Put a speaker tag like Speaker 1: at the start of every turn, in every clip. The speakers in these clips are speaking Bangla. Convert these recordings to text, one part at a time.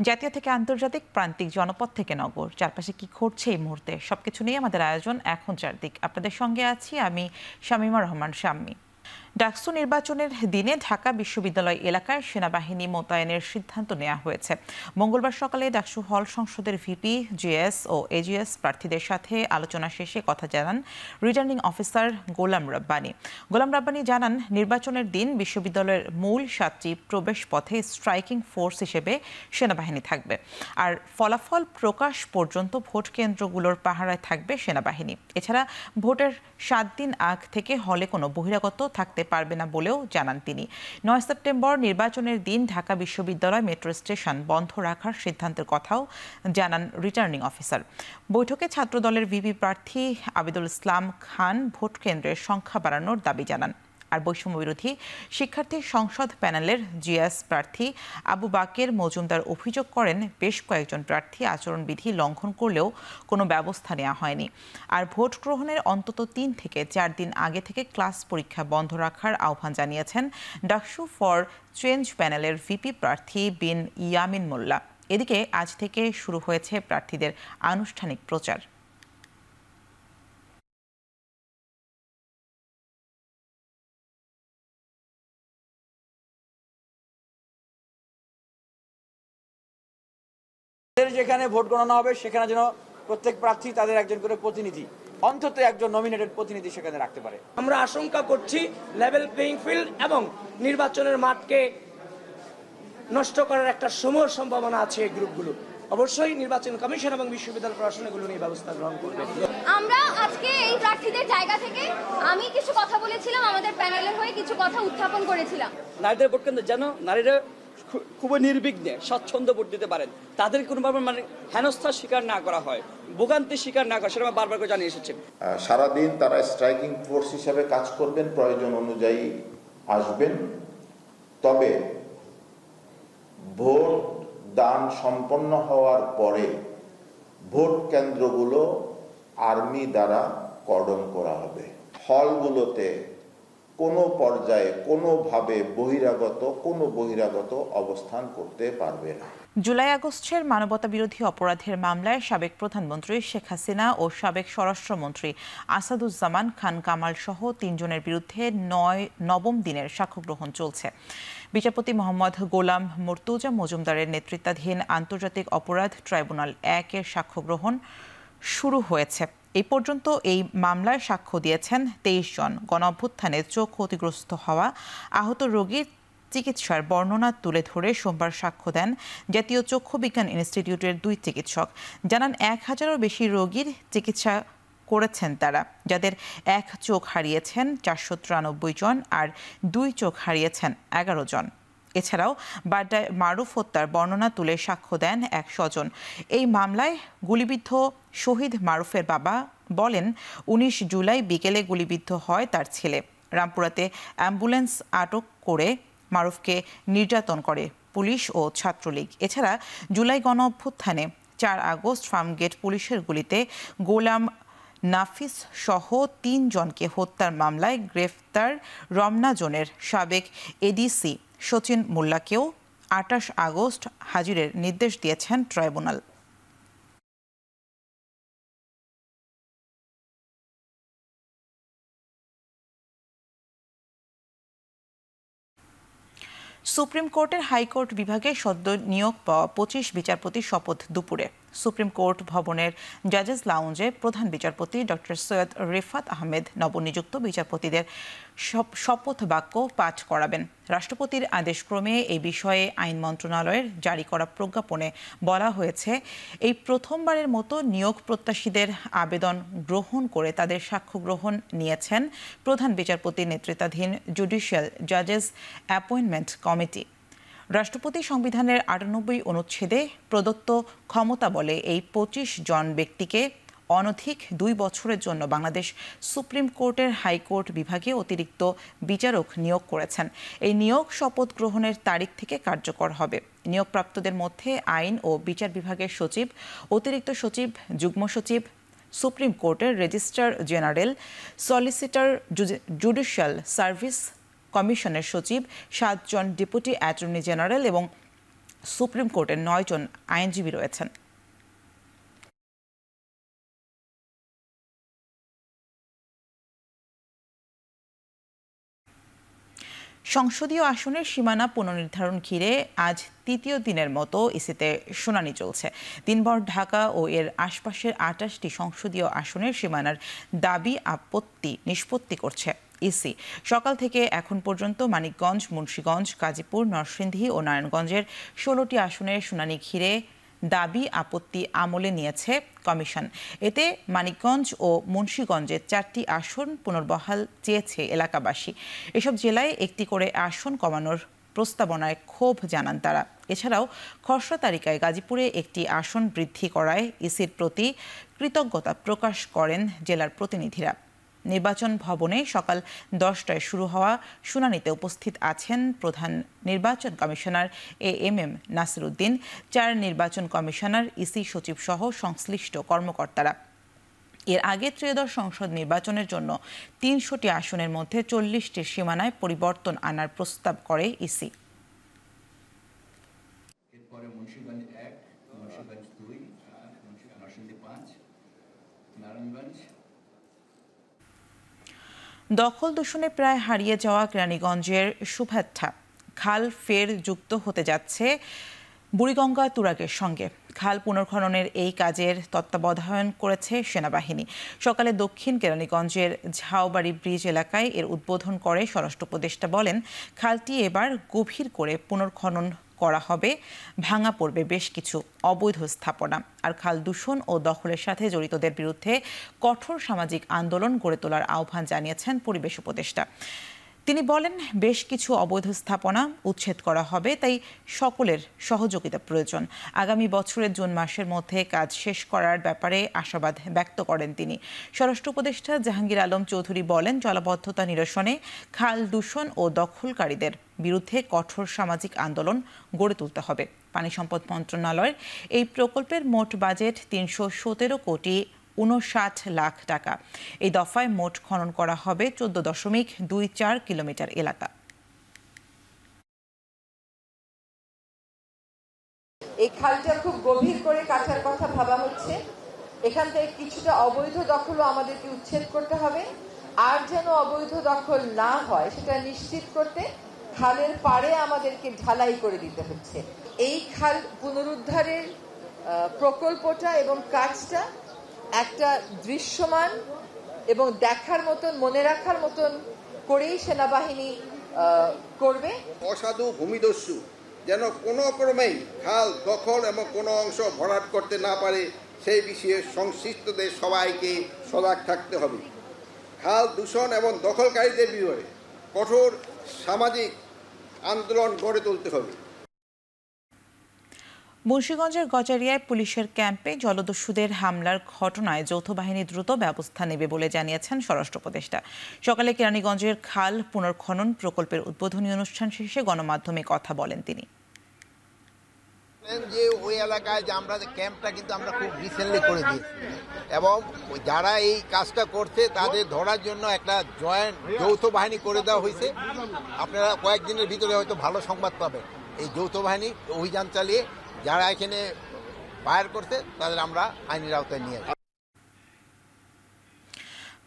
Speaker 1: জাতীয় থেকে আন্তর্জাতিক, প্রান্তিক, জনপদ থেকে নগর, চারপাশে কি ঘটছে এই মুহূর্তে সবকিছু নিয়ে আমাদের আয়োজন এখন চারদিক। আপনাদের সঙ্গে আছি আমি শামীমা রহমান শাম্মী। ডাকসু নির্বাচনের দিনে ঢাকা বিশ্ববিদ্যালয় এলাকায় সেনাবাহিনী মোতায়েনের সিদ্ধান্ত নেওয়া হয়েছে। মঙ্গলবার সকালে ডাকসু হল সংসদের ভিপি, জিএস ও এজিএস প্রার্থীদের সাথে আলোচনা শেষে কথা জানান রিটার্নিং অফিসার গোলাম রাব্বানী। গোলাম রাব্বানী জানান, নির্বাচনের দিন বিশ্ববিদ্যালয়ের মূল 7টি প্রবেশ পথে স্ট্রাইকিং ফোর্স হিসেবে সেনাবাহিনী থাকবে, আর ফলাফল প্রকাশ পর্যন্ত ভোট কেন্দ্রগুলোর পাহারায় থাকবে সেনাবাহিনী। এছাড়া ভোটের 7 দিন আগ থেকে হলে কোনো বহিরাগত থাকতে পারবে না বলেও জানান তিনি। 9 সেপ্টেম্বর নির্বাচনের দিন ঢাকা বিশ্ববিদ্যালয় মেট্রো স্টেশন বন্ধ রাখার সিদ্ধান্তের কথাও জানান রিটার্নিং অফিসার। বৈঠকে ছাত্রদলের ভিপি প্রার্থী আবিদুল ইসলাম খান ভোট কেন্দ্রের সংখ্যা বাড়ানোর দাবি জানান। আর বৈষম্য বিরোধী শিক্ষার্থী সংসদ প্যানেলের জিএস প্রার্থী আবু বাকের মজুমদার অভিযোগ করেন, বেশ কয়েকজন প্রার্থী আচরণবিধি লঙ্ঘন করলেও কোনো ব্যবস্থা নেওয়া হয়নি। আর ভোট গ্রহণের অন্তত 3 থেকে 4 দিন আগে থেকে ক্লাস পরীক্ষা বন্ধ রাখার আহ্বান জানিয়েছেন ডাকসু ফর চেঞ্জ প্যানেলের ভিপি প্রার্থী বিন ইয়ামিন মোল্লা। এদিকে আজ থেকে শুরু হয়েছে প্রার্থীদের আনুষ্ঠানিক প্রচার।
Speaker 2: যেখানে ভোট গণনা হবে সেখানে যেন প্রত্যেক প্রার্থী তাদের একজন করে প্রতিনিধি, অন্তত একজন নমিনেটেড প্রতিনিধি সেখানে রাখতে পারে।
Speaker 3: আমরা আশঙ্কা করছি লেভেল প্লেইং ফিল্ড এবং নির্বাচনের মাঠকে নষ্ট করার একটা সমূহ সম্ভাবনা আছে এই গ্রুপগুলো। অবশ্যই নির্বাচন কমিশন এবং বিশ্ববিদ্যালয় প্রশাসন এগুলো নিয়ে ব্যবস্থা গ্রহণ করবে।
Speaker 4: আমরা আজকে এই প্রার্থীদের জায়গা থেকে আমি কিছু কথা বলেছিলাম, আমাদের প্যানেলের হয়ে কিছু কথা উত্থাপন করেছিলাম।
Speaker 5: নারীদের ভোট কেন্দ্রে যেন নারীরা খুবই নির্বিঘ্নে স্বচ্ছন্দ ভোট দিতে পারেন, তাদের কোনোভাবে মানে হেনস্থার শিকার না করা হয়, ভোগান্তির শিকার না করা, সেটা আমরা বারবার করে জানিয়ে এসেছি।
Speaker 6: সারাদিন তারা স্ট্রাইকিং ফোর্স হিসাবে কাজ করবেন, প্রয়োজন অনুযায়ী আসবেন। তবে ভোট দান সম্পন্ন হওয়ার পরে ভোট কেন্দ্রগুলো আর্মি দ্বারা কর্ডন করা হবে। হলগুলোতে কোনো পর্যায়ে কোনোভাবে বহিরাগত অবস্থান করতে পারবে না।
Speaker 1: জুলাই আগস্টের মানবতাবিরোধী অপরাধের মামলায় সাবেক প্রধানমন্ত্রী শেখ হাসিনা ও সাবেক স্বরাষ্ট্রমন্ত্রী আসাদুজ্জামান খান কামাল সহ 3 জনের বিরুদ্ধে 9ম দিনের সাক্ষ্য গ্রহণ চলছে। বিচারপতি মোহাম্মদ গোলাম মর্তুজা মজুমদারের নেতৃত্বাধীন আন্তর্জাতিক অপরাধ ট্রাইব্যুনাল 1-এর সাক্ষ্য গ্রহণ শুরু হয়েছে। এই পর্যন্ত এই মামলায় সাক্ষ্য দিয়েছেন 23 জন। গণঅভ্যুত্থানে চোখ ক্ষতিগ্রস্ত হওয়া আহত রোগীর চিকিৎসার বর্ণনা তুলে ধরে সোমবার সাক্ষ্য দেন জাতীয় চক্ষু বিজ্ঞান ইনস্টিটিউটের 2 চিকিৎসক। জানান 1000-এরও বেশি রোগীর চিকিৎসা করেছেন তারা, যাদের 1 চোখ হারিয়েছেন 493 জন আর 2 চোখ হারিয়েছেন 11 জন। এছাড়াও বাড্ডায় মারুফ হত্যার বর্ণনা তুলে সাক্ষ্য দেন 1 স্বজন। এই মামলায় গুলিবিদ্ধ শহীদ মারুফের বাবা বলেন, 19 জুলাই বিকেলে গুলিবিদ্ধ হয় তার ছেলে। রামপুরাতে অ্যাম্বুলেন্স আটক করে মারুফকে নির্যাতন করে পুলিশ ও ছাত্রলীগ। এছাড়া জুলাই গণঅভ্যুত্থানে 4 আগস্ট ফার্মগেট পুলিশের গুলিতে গোলাম নাফিস সহ 3 জনকে হত্যার মামলায় গ্রেফতার রমনা জোনের সাবেক এডিসি সচিন মোল্লাকেও 28 আগস্ট হাজিরের নির্দেশ দিয়েছেন ট্রাইব্যুনাল। সুপ্রিম কোর্টের হাইকোর্ট বিভাগে সদ্য নিয়োগ পাওয়া 25 বিচারপতির শপথ দুপুরে সুপ্রিম কোর্ট ভবনের জাজেস লাউঞ্জে প্রধান বিচারপতি ডক্টর সৈয়দ রিফাত আহমেদ নবনিযুক্ত বিচারপতিদের শপথ বাক্য পাঠ করাবেন। রাষ্ট্রপতির আদেশক্রমে এই বিষয়ে আইন মন্ত্রণালয়ের জারি করা প্রজ্ঞাপনে বলা হয়েছে, এই প্রথমবারের মতো নিয়োগ প্রত্যাশীদের আবেদন গ্রহণ করে তাদের সাক্ষ্য গ্রহণ নিয়েছেন প্রধান বিচারপতির নেতৃত্বাধীন জুডিশিয়াল জাজেস অ্যাপয়েন্টমেন্ট কমিটি। রাষ্ট্রপতি সংবিধানের 98 অনুচ্ছেদে প্রদত্ত ক্ষমতা বলে এই 25 জন ব্যক্তিকে অনধিক 2 বছরের জন্য বাংলাদেশ সুপ্রিম কোর্টের হাইকোর্ট বিভাগে অতিরিক্ত বিচারক নিয়োগ করেছেন। এই নিয়োগ শপথ গ্রহণের তারিখ থেকে কার্যকর হবে। নিয়োগপ্রাপ্তদের মধ্যে আইন ও বিচার বিভাগের সচিব, অতিরিক্ত সচিব, যুগ্ম সচিব, সুপ্রিম কোর্টের registrar general, solicitor judicial service কমিশনের সচিব, 7 জন ডেপুটি অ্যাটর্নি জেনারেল এবং সুপ্রিম কোর্টের 9 জন আইনজীবী রয়েছেন। সংসদীয় আসনের সীমানা পুনর্নির্ধারণ ঘিরে আজ তৃতীয় দিনের মতো ইসিতে শুনানি চলছে। দিনভর ঢাকা ও এর আশপাশের 28টি সংসদীয় আসনের সীমানার দাবি আপত্তি নিষ্পত্তি করছে ইসি। সকাল থেকে এখন পর্যন্ত মানিকগঞ্জ, মুন্সিগঞ্জ, গাজীপুর, নরসিংদী ও নারায়ণগঞ্জের 16টি আসনের শুনানি ঘিরে দাবি আপত্তি আমলে নিয়েছে কমিশন। এতে মানিকগঞ্জ ও মুন্সিগঞ্জের 4টি আসন পুনর্বহাল চেয়েছে এলাকাবাসী। এসব জেলায় একটি করে আসন কমানোর প্রস্তাবনায় ক্ষোভ জানান তারা। এছাড়াও খসড়া তালিকায় গাজীপুরে একটি আসন বৃদ্ধি করায় ইসির প্রতি কৃতজ্ঞতা প্রকাশ করেন জেলার প্রতিনিধিরা। নির্বাচন ভবনে সকাল 10টায় শুরু হওয়া শুনানিতে উপস্থিত আছেন প্রধান নির্বাচন কমিশনার AMM নাসির উদ্দিন, 4 নির্বাচন কমিশনার, ইসি সচিব সহ সংশ্লিষ্ট কর্মকর্তারা। এর আগে ত্রয়োদশ সংসদ নির্বাচনের জন্য 300টি আসনের মধ্যে 40টির সীমানায় পরিবর্তন আনার প্রস্তাব করে ইসি।
Speaker 7: এরপরে মুন্সিগঞ্জ 1, মুন্সিগঞ্জ 2, নরসিংদী 5, নারায়ণগঞ্জ।
Speaker 1: দখল দূষণে প্রায় হারিয়ে যাওয়া কেরানীগঞ্জের শুভেচ্ছা খাল ফের যুক্ত হতে যাচ্ছে বুড়িগঙ্গা তুরাগের সঙ্গে। খাল পুনর্খননের এই কাজের তত্ত্বাবধান করেছে সেনাবাহিনী। সকালে দক্ষিণ কেরানীগঞ্জের ঝাউবাড়ি ব্রিজ এলাকায় এর উদ্বোধন করে স্বরাষ্ট্র উপদেষ্টা বলেন, খালটি এবার গভীর করে পুনর্খনন করা হবে, ভাঙা পড়বে বেশ কিছু অবৈধ স্থাপনা। আর খাল দূষণ ও দখলের সাথে জড়িতদের বিরুদ্ধে কঠোর সামাজিক আন্দোলন গড়ে তোলার আহ্বান জানিয়েছেন পরিবেশ উপদেষ্টা। তিনি বলেন, বেশ কিছু অবৈধ স্থাপনা উচ্ছেদ করা হবে, তাই সকলের সহযোগিতা প্রয়োজন। আগামী বছরের জুন মাসের মধ্যে কাজ শেষ করার ব্যাপারে আশাবাদ ব্যক্ত করেন তিনি। স্বরাষ্ট্র উপদেষ্টা জাহাঙ্গীর আলম চৌধুরী বলেন, জলাবদ্ধতা নিরসনে খাল দূষণ ও দখলকারীদের বিরুদ্ধে কঠোর সামাজিক আন্দোলন গড়ে তুলতে হবে। পানি সম্পদ মন্ত্রণালয়ের এই প্রকল্পের মোট বাজেট 317 কোটি 59 লাখ টাকা। এই দফায় মোট খনন করা হবে 14.24 কিলোমিটার এলাকা।
Speaker 8: এই খালটা খুব গভীর করে কাটার কথা ভাবা হচ্ছে। এখান থেকে কিছুটা অবৈধ দখলও আমাদেরকে উচ্ছেদ করতে হবে। আর যেন অবৈধ দখল না হয় সেটা নিশ্চিত করতে খালের পাড়ে আমাদেরকে ঢালাই করে দিতে হচ্ছে। এই খাল পুনরুদ্ধারের প্রকল্পটা এবং কাজটা একটা দৃশ্যমান এবং দেখার মতন, মনে রাখার মতন করেই সেনাবাহিনী করবে।
Speaker 9: অসাধু ভূমিদস্যু যেন কোনো ক্রমেই খাল দখল এবং কোনো অংশ ভরাট করতে না পারে সেই বিষয়ে সংশ্লিষ্টদের সবাইকে সজাগ থাকতে হবে। খাল দূষণ এবং দখলকারীদের বিরুদ্ধে কঠোর সামাজিক আন্দোলন গড়ে তুলতে হবে।
Speaker 1: মুন্সিগঞ্জের গজারিয়ায় পুলিশের ক্যাম্পে জলদস্যুদের হামলার ঘটনায় যৌথ বাহিনী দ্রুত ব্যবস্থা নেবে বলে জানিয়েছেন স্বরাষ্ট্র উপদেষ্টা। সকালে কেরানীগঞ্জের খাল পুনর্খনন প্রকল্পের উদ্বোধনী অনুষ্ঠান শেষে গণমাধ্যমে কথা বলেন তিনি।
Speaker 10: যে ওই এলাকায় যে আমরা ক্যাম্পটা কিন্তু আমরা খুব রিসেন্টলি করে দিয়েছি এবং যারা এই কাজটা করছে তাদের ধরার জন্য একটা যৌথ বাহিনী করে দেওয়া হয়েছে। আপনারা কয়েকদিনের ভিতরে হয়তো ভালো সংবাদ পাবেন। এই যৌথ বাহিনী অভিযান চালিয়ে যারা এখানে ফায়ার করছে তাদের আমরা আইনের আওতায় নিয়ে আসি।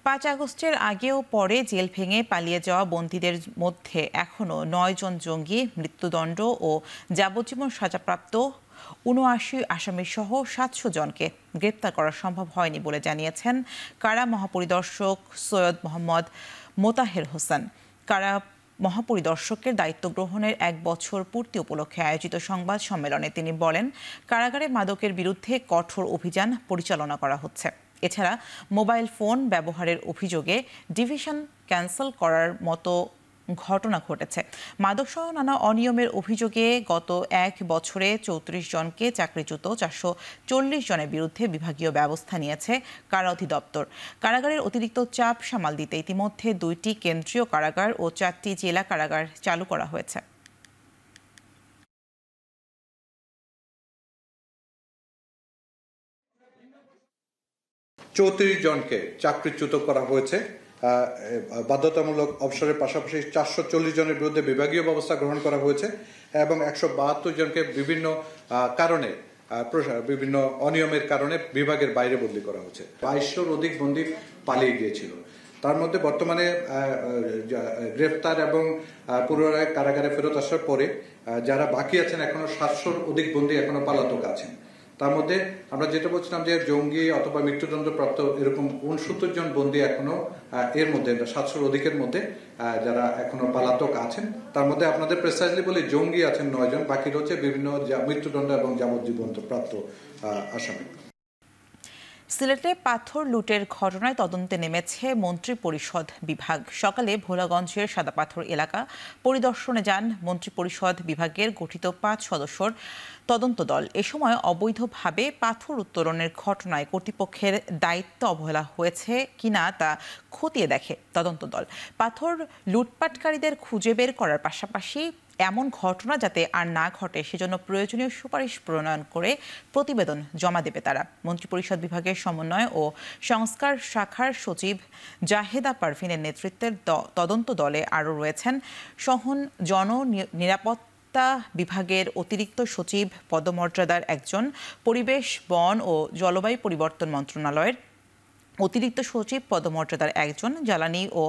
Speaker 1: 5 আগস্টের আগে ও পরে জেল ভেঙে পালিয়ে যাওয়া বন্দীদের মধ্যে এখনও 9 জন জঙ্গি, মৃত্যুদণ্ড ও যাবজ্জীবন সাজাপ্রাপ্ত 79 আসামি সহ 700 জনকে গ্রেপ্তার করা সম্ভব হয়নি বলে জানিয়েছেন কারা মহাপরিদর্শক সৈয়দ মোহাম্মদ মোতাহের হোসেন। কারা মহাপরিদর্শকের দায়িত্ব গ্রহণের 1 বছর পূর্তি উপলক্ষে আয়োজিত সংবাদ সম্মেলনে তিনি বলেন, কারাগারে মাদকের বিরুদ্ধে কঠোর অভিযান পরিচালনা করা হচ্ছে। এছাড়া মোবাইল ফোন ব্যবহারের অভিযোগে ডিভিশন ক্যান্সেল করার মতো ঘটনা ঘটেছে। মাদকসহ নানা অনিয়মের অভিযোগে গত 1 বছরে 34 জনকে চাকরিচ্যুত, 440 জনের বিরুদ্ধে বিভাগীয় ব্যবস্থা নিয়েছে কারা অধিদপ্তর। কারাগারের অতিরিক্ত চাপ সামাল দিতে ইতিমধ্যে 2টি কেন্দ্রীয় কারাগার ও 4টি জেলা কারাগার চালু করা হয়েছে।
Speaker 11: জনকে চাকরিচ্যুত করা হয়েছে। বাধ্যতামূলক অবসরের পাশাপাশি 440 জনের বিরুদ্ধে বিভাগীয় ব্যবস্থা গ্রহণ করা হয়েছে। এবং 172 জনকে বিভিন্ন কারণে বিভিন্ন অনিয়মের কারণে বিভাগের বাইরে বদলি করা হচ্ছে। 2200-র অধিক বন্দী পালিয়ে গিয়েছিল। তার মধ্যে বর্তমানে গ্রেফতার এবং পুনরায় কারাগারে ফেরত আসার পরে যারা বাকি আছেন এখনো 700-র অধিক বন্দী এখনো পলাতক আছেন। তার মধ্যে আমরা যেটা বলছিলাম যে জঙ্গি অথবা মৃত্যুদণ্ডপ্রাপ্ত এরকম 69 জন বন্দী এখনো এর মধ্যে 700-র অধিকের মধ্যে যারা এখনো পলাতক আছেন। তার মধ্যে আপনাদের প্রেসাইজলি বলে জঙ্গি আছেন 9 জন, বাকি রয়েছে বিভিন্ন মৃত্যুদণ্ড এবং যাবজ্জীবন প্রাপ্ত আসামি।
Speaker 1: সিলেটে পাথর লুটের ঘটনায় তদন্তে নেমেছে মন্ত্রী পরিষদ বিভাগ। সকালে ভোলাগঞ্জের সাদাপাথর এলাকা পরিদর্শনে যান মন্ত্রী পরিষদ বিভাগের গঠিত 5 সদস্যর তদন্ত দল। এ সময় অবৈধভাবে পাথর উত্তোলনের ঘটনায় কর্তৃপক্ষের দায়িত্ব অবহেলা হয়েছে কিনা তা খতিয়ে দেখে তদন্ত দল। পাথর লুটপাটকারীদের খুঁজে বের করার পাশাপাশি এমন ঘটনা যাতে আর না ঘটে সেজন্য প্রয়োজনীয় সুপারিশ প্রণয়ন করে প্রতিবেদন জমা দেবে তারা। মন্ত্রিপরিষদ বিভাগের সমন্বয় ও সংস্কার শাখার সচিব জাহেদা পারভিনের নেতৃত্বের তদন্ত দলে আরও রয়েছেন সহন নিরাপত্তা বিভাগের অতিরিক্ত সচিব পদমর্যাদার একজন, পরিবেশ বন ও জলবায়ু পরিবর্তন মন্ত্রণালয়ের অতিরিক্ত সচিব পদমর্যাদার একজন, জ্বালানি ও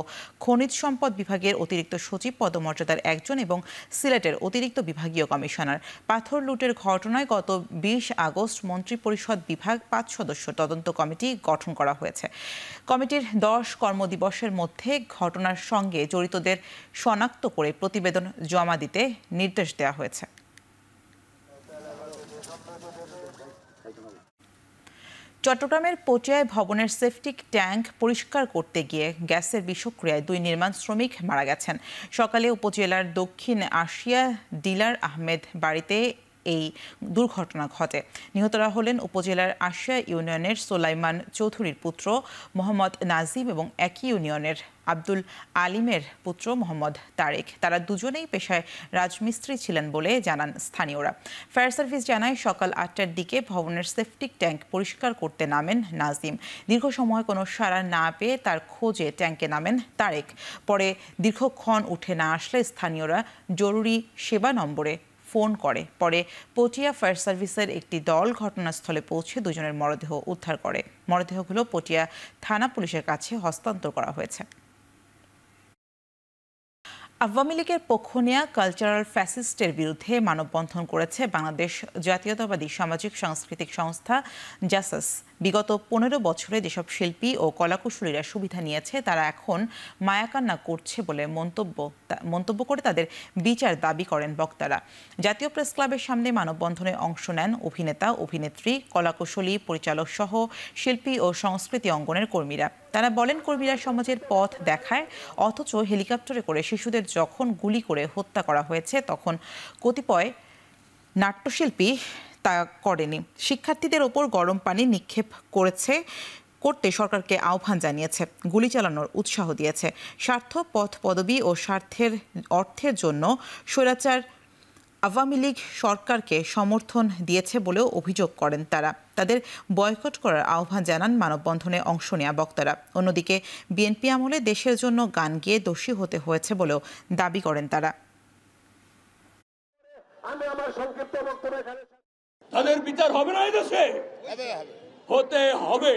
Speaker 1: খনিজ সম্পদ বিভাগের অতিরিক্ত সচিব পদমর্যাদার একজন এবং সিলেটের অতিরিক্ত বিভাগীয় কমিশনার। পাথর লুটের ঘটনায় গত 20 আগস্ট মন্ত্রিপরিষদ বিভাগ 5 সদস্য তদন্ত কমিটি গঠন করা হয়েছে। কমিটির 10 কর্মদিবসের মধ্যে ঘটনার সঙ্গে জড়িতদের শনাক্ত করে প্রতিবেদন জমা দিতে নির্দেশ দেওয়া হয়েছে। চট্টগ্রামের পটিয়ায় ভবনের সেপটিক ট্যাঙ্ক পরিষ্কার করতে গিয়ে গ্যাসের বিষক্রিয়ায় 2 নির্মাণ শ্রমিক মারা গেছেন। সকালে উপজেলার দক্ষিণ আশিয়া ডিলার আহমেদ বাড়িতে এই দুর্ঘটনা ঘটে। নিহতরা হলেন উপজেলার আশিয়া ইউনিয়নের সোলাইমান চৌধুরীর পুত্র মোহাম্মদ নাজিম এবং একই ইউনিয়নের আব্দুল আলিমের পুত্র মোহাম্মদ তারেক। তারা দুজনেই পেশায় রাজমিস্ত্রি ছিলেন বলে জানান স্থানীয়রা। ফায়ার সার্ভিস জানায় সকাল 8টার দিকে ভবনের সেপটিক ট্যাঙ্ক পরিষ্কার করতে নামেন নাজিম। দীর্ঘ সময় কোনো সাড়া না পেয়ে তার খোঁজে ট্যাঙ্কে নামেন তারেক। পরে দীর্ঘক্ষণ উঠে না আসলে স্থানীয়রা জরুরি সেবা নম্বরে ফোন করে। পরে পটিয়া ফায়ার সার্ভিসের একটি দল ঘটনাস্থলে পৌঁছে দুজনের মরদেহ উদ্ধার করে। মরদেহগুলো পটিয়া থানা পুলিশের কাছে হস্তান্তর করা হয়েছে। আওয়ামী লীগের পক্ষ নেয়া কালচারাল ফ্যাসিস্টের বিরুদ্ধে মানববন্ধন করেছে বাংলাদেশ জাতীয়তাবাদী সামাজিক সাংস্কৃতিক সংস্থা জাসাস। বিগত 15 বছরে যেসব শিল্পী ও কলাকুশলীরা সুবিধা নিয়েছে তারা এখন মায়াকান্না করছে বলে মন্তব্য করে তাদের বিচার দাবি করেন বক্তারা। জাতীয় প্রেস ক্লাবের সামনে মানববন্ধনে অংশ নেন অভিনেতা, অভিনেত্রী, কলাকুশলী, পরিচালক সহ শিল্পী ও সংস্কৃতি অঙ্গনের কর্মীরা। তারা বলেন, কর্মীরা সমাজের পথ দেখায়, অথচ হেলিকপ্টারে করে শিশুদের যখন গুলি করে হত্যা করা হয়েছে তখন কতিপয় নাট্যশিল্পী তা করেনি। শিক্ষার্থীদের ওপর গরম পানি নিক্ষেপ করতে সরকারকে আহ্বান জানিয়েছে, গুলি চালানোর উৎসাহ দিয়েছে। স্বার্থ, পদ পদবি ও অর্থের জন্য স্বৈরাচার আওয়ামী লীগ সরকারকে সমর্থন দিয়েছে বলেও অভিযোগ করেন তারা। তাদের বয়কট করার আহ্বান জানান মানববন্ধনে অংশ নেওয়া বক্তারা। অন্যদিকে বিএনপি আমলে দেশের জন্য গান গেয়ে দোষী হতে হয়েছে বলেও দাবি করেন তারা।
Speaker 12: তাদের বিচার হবে না, এই দেশে হতে হবে।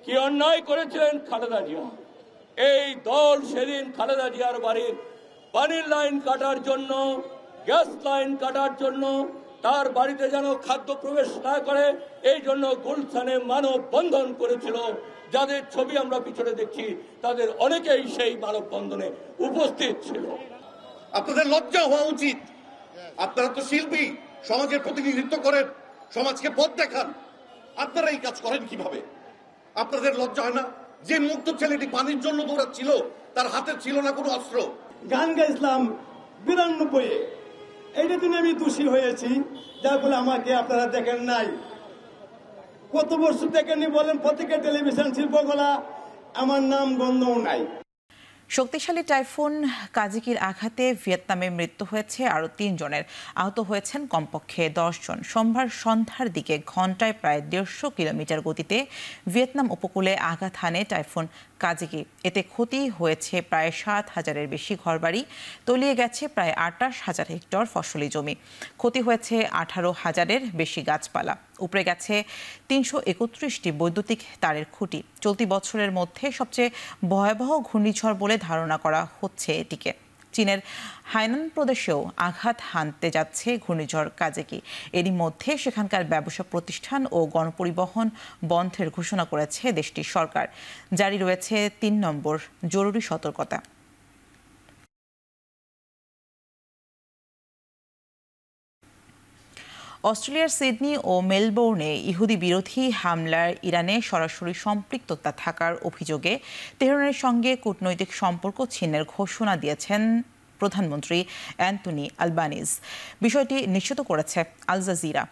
Speaker 12: কি অন্যায় করেছিলেন খালেদা জিয়া? এই দল সেদিন খালেদা জিয়ার বাড়ির পানির লাইন কাটার জন্য, গ্যাস লাইন কাটার জন্য, তার বাড়িতে যেন খাদ্য প্রবেশ না করে এই জন্য গুলশানে মানববন্ধন করেছিল। যাদের ছবি আমরা পিছনে দেখছি তাদের অনেকেই সেই মানববন্ধনে উপস্থিত ছিল।
Speaker 13: আপনাদের লজ্জা হওয়া উচিত। আপনারা তো শিল্পী, সমাজের প্রতিনিধিত্ব করেন, সমাজকে পথ দেখান। আপনারা এই কাজ করেন কিভাবে? আপনাদের লজ্জা হয় না? যে মুক্ত ছেলেটি পানির জন্য দৌড়াচ্ছিল তার হাতে ছিল না কোনো অস্ত্র।
Speaker 14: গান গাইছিলাম 92-এ, এইটা দিনে আমি দোষী হয়েছি, যার ফলে আমাকে আপনারা দেখেন নাই। কত বছর দেখেননি বলেন? প্রত্যেকের টেলিভিশন শিল্পকলা আমার নাম গন্ধও নাই।
Speaker 1: শক্তিশালী টাইফুন কাজিকির আঘাতে ভিয়েতনামে মৃত্যু হয়েছে আরও ৩ জনের, আহত হয়েছেন কমপক্ষে 10 জন। সোমবার সন্ধ্যার দিকে ঘন্টায় প্রায় 150 কিলোমিটার গতিতে ভিয়েতনাম উপকূলে আঘাত হানে টাইফুন কাজিকি। এতে ক্ষতি হয়েছে প্রায় 7,000-এর বেশি ঘরবাড়ি, তলিয়ে গেছে প্রায় 28,000 হেক্টর ফসলি জমি, ক্ষতি হয়েছে 18,000-এর বেশি গাছপালা, উপড়ে গেছে 331টি বৈদ্যুতিক তারের খুঁটি। চলতি বছরের মধ্যে সবচেয়ে ভয়াবহ ঘূর্ণিঝড় বলে ধারণা করা হচ্ছে এটিকে। চীনের হাইনান প্রদেশেও আঘাত হানতে যাচ্ছে ঘূর্ণিঝড় কাজিকি। এরই মধ্যে সেখানকার ব্যবসা প্রতিষ্ঠান ও গণপরিবহন বন্ধের ঘোষণা করেছে দেশটির সরকার। জারি রয়েছে 3 নম্বর জরুরি সতর্কতা। অস্ট্রেলিয়ার সিডনি ও মেলবোর্নে ইহুদি বিরোধী হামলার ইরানে সরাসরি সম্পৃক্ততা থাকার অভিযোগে তেহরানের সঙ্গে কূটনৈতিক সম্পর্ক ছিন্নের ঘোষণা দিয়েছেন প্রধানমন্ত্রী অ্যান্টনি আলবানিজ। বিষয়টি নিশ্চিত করেছে আল জাজিরা।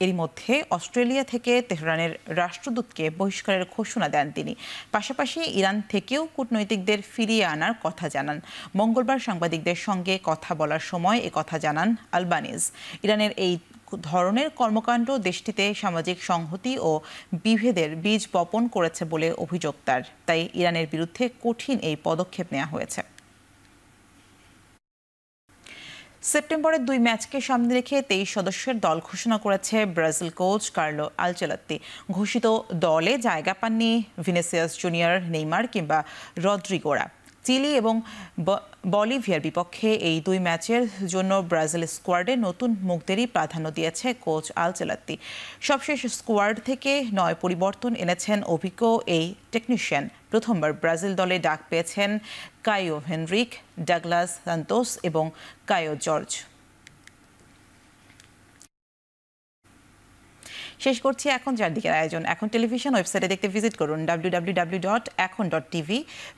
Speaker 1: এরই মধ্যে অস্ট্রেলিয়া থেকে তেহরানের রাষ্ট্রদূতকে বহিষ্কারের ঘোষণা দেন তিনি। পাশাপাশি ইরান থেকেও কূটনৈতিকদের ফিরিয়ে আনার কথা জানান। মঙ্গলবার সাংবাদিকদের সঙ্গে কথা বলার সময় একথা জানান আলবানিজ। ইরানের এই ধরনের কর্মকাণ্ড দেশটিতে সামাজিক সংহতি ও বিভেদের বীজ বপন করেছে বলে অভিযোগ তার। তাই ইরানের বিরুদ্ধে কঠিন এই পদক্ষেপ নেওয়া হয়েছে। সেপ্টেম্বরের 2 ম্যাচকে সামনে রেখে 23 সদস্যের দল ঘোষণা করেছে ব্রাজিল কোচ কার্লো আলচেলত্তি। ঘোষিত দলে জায়গা পাননি ভিনিসিয়াস জুনিয়র, নেইমার কিংবা রদ্রিগোরা। চিলি এবং বলিভিয়ার বিপক্ষে এই 2 ম্যাচের জন্য ব্রাজিল স্কোয়াডে নতুন মুখদেরই প্রাধান্য দিয়েছে কোচ আলচেলত্তি। সবশেষ স্কোয়াড থেকে 9 পরিবর্তন এনেছেন অভিজ্ঞ এই টেকনিশিয়ান। প্রথমবার ব্রাজিল দলে ডাক পেয়েছেন কাইও হেনরিক, ডাগলাস সান্তোস এবং কাইও জর্জ। শেষ করছি এখন চারদিকের আয়োজন। এখন টেলিভিশন ওয়েবসাইটে দেখতে ভিজিট করুন www.ekhon.tv,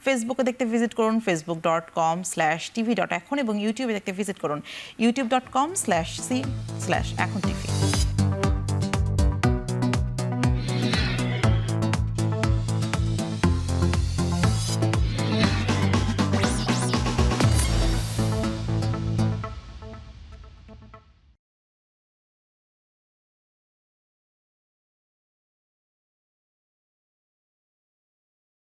Speaker 1: ফেসবুকে দেখতে ভিজিট করুন facebook.com/tv.ekhon এবং ইউটিউবে দেখতে ভিজিট করুন youtube.com/c/ekhon tv।